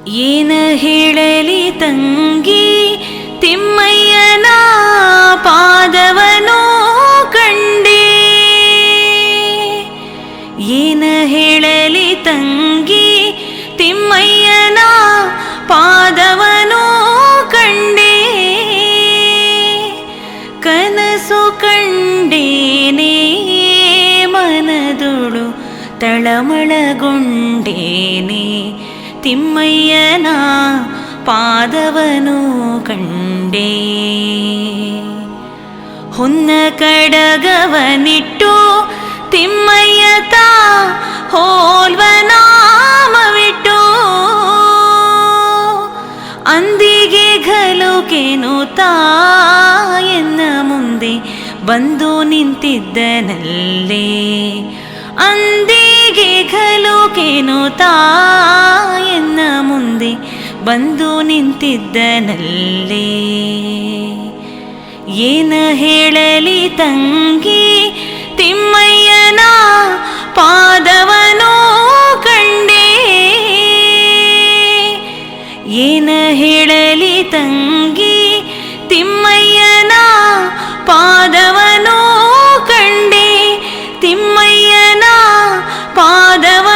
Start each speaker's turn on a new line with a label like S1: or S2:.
S1: ಏನ ಹೇಳಲಿ ತಂಗಿ ತಿಮ್ಮಯ್ಯನ ಪಾದವನೋ ಕಂಡೆ. ಏನ ಹೇಳಲಿ ತಂಗಿ ತಿಮ್ಮಯ್ಯನ ಪಾದವನೋ ಕಂಡೆ. ಕನಸು ಕಂಡೇನೆ ಮನದೊಳು ತಳಮಳಗೊಂಡೇನೆ. ತಿಮ್ಮಯ್ಯನ ಪಾದವನು ಕಂಡೆ. ಹೊನ್ನ ಕಡಗವನಿಟ್ಟು ತಿಮ್ಮಯ್ಯತ ಹೋಲ್ವನಾಮವಿಟ್ಟು. ಅಂದಿಗೆ ಘಲುಕೆನು ತಾಯನ್ನ ಮುಂದೆ ಬಂದು ನಿಂತಿದ್ದನಲ್ಲೇ. ಅಂದಿಗೆ ಘಲುಕೆನು ತಾಯನ್ನ ಮುಂದೆ ಬಂದು ನಿಂತಿದ್ದನಲ್ಲೇ. ಏನ ಹೇಳಲಿ ತಂಗಿ ತಿಮ್ಮಯ್ಯನ ಪಾದವನೋ ಕಂಡೆ. ಏನ ಹೇಳಲಿ ತಂಗಿ ತಿಮ್ಮಯ್ಯನ ಪಾದವನೋ ಕಂಡೆ. ತಿಮ್ಮಯ್ಯನ ಪಾದವ